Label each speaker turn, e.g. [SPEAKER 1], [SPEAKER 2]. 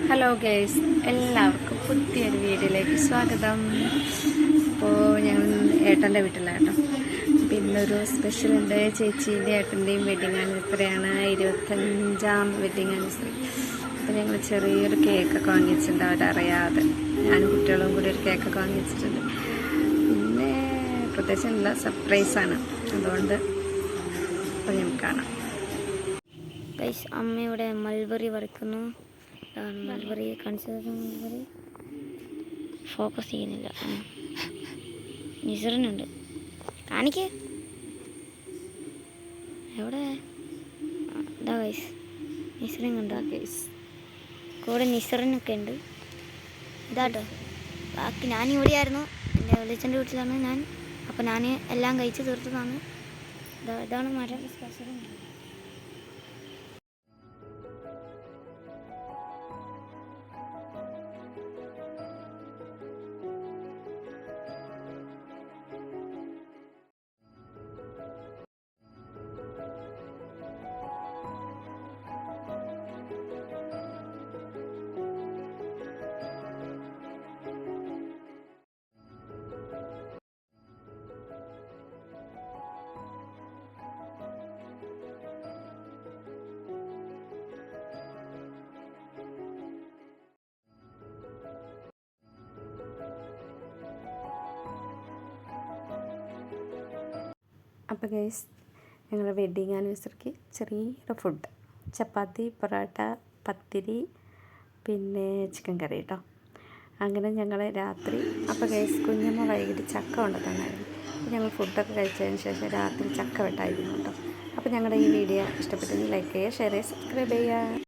[SPEAKER 1] Hello girls, എല്ലാവർക്കും പുതിയൊരു വീഡിയോയിലേക്ക് സ്വാഗതം. അപ്പോൾ ഞങ്ങൾ ഏട്ടൻ്റെ വീട്ടിലാണ് കേട്ടോ. അപ്പോൾ ഇന്നൊരു സ്പെഷ്യലുണ്ട്. ചേച്ചീൻ്റെ ഏട്ടൻ്റെയും വെഡിങ് ആനിവേഴ്സറിയാണ്, 25ാം വെഡിങ് ആനിവേഴ്സറി. അപ്പോൾ ഞങ്ങൾ ചെറിയൊരു കേക്കൊക്കെ വാങ്ങിച്ചിട്ടുണ്ട്, അവരറിയാതെ. ഞാനും കുട്ടികളും കൂടി ഒരു കേക്കൊക്കെ വാങ്ങിച്ചിട്ടുണ്ട്. പിന്നെ പ്രത്യേകിച്ച് നല്ല സർപ്രൈസാണ്, അതുകൊണ്ട് അപ്പോൾ നമുക്ക് കാണാം.
[SPEAKER 2] ഗൈസ്, അമ്മയുടെ മൾബറി വരയ്ക്കുന്നു. മൾബറി കാണിച്ചത്, മൾബറി ഫോക്കസ് ചെയ്യുന്നില്ല. നിസറിനുണ്ട്, കാണിക്ക് എവിടെ? ഇതാ ഗൈസ്, നിസറിൻ കണ്ടോ ഗൈസ്? കൂടെ നിസറിനൊക്കെ ഉണ്ട്. ഇതാട്ടോ ബാക്കി. ഞാനിവിടെയായിരുന്നു, എൻ്റെ വെളിച്ചൻ്റെ വീട്ടിലാണ് ഞാൻ. അപ്പോൾ ഞാൻ എല്ലാം കഴിച്ച് തീർത്തതാണ്. ഇതാണ് മരം സ്പെഷ്യൽ.
[SPEAKER 1] അപ്പോൾ ഗൈസ്, ഞങ്ങളുടെ വെഡ്ഡിങ് ആനിവേഴ്സറിക്ക് ചെറിയൊരു ഫുഡ്, ചപ്പാത്തി, പൊറോട്ട, പത്തിരി, പിന്നെ ചിക്കൻ കറി കേട്ടോ. അങ്ങനെ ഞങ്ങൾ രാത്രി, അപ്പോൾ ഗൈസ് കുഞ്ഞമ്മ വൈകിട്ട് ചക്ക കൊണ്ടുതന്നായിരുന്നു. അപ്പോൾ ഞങ്ങൾ ഫുഡൊക്കെ കഴിച്ചതിന് ശേഷം രാത്രി ചക്ക വെട്ടായിരുന്നു കേട്ടോ. അപ്പോൾ ഞങ്ങളുടെ ഈ വീഡിയോ ഇഷ്ടപ്പെട്ടെങ്കിൽ ലൈക്ക് ചെയ്യുക, ഷെയർ ചെയ്യുക, സബ്സ്ക്രൈബ് ചെയ്യുക.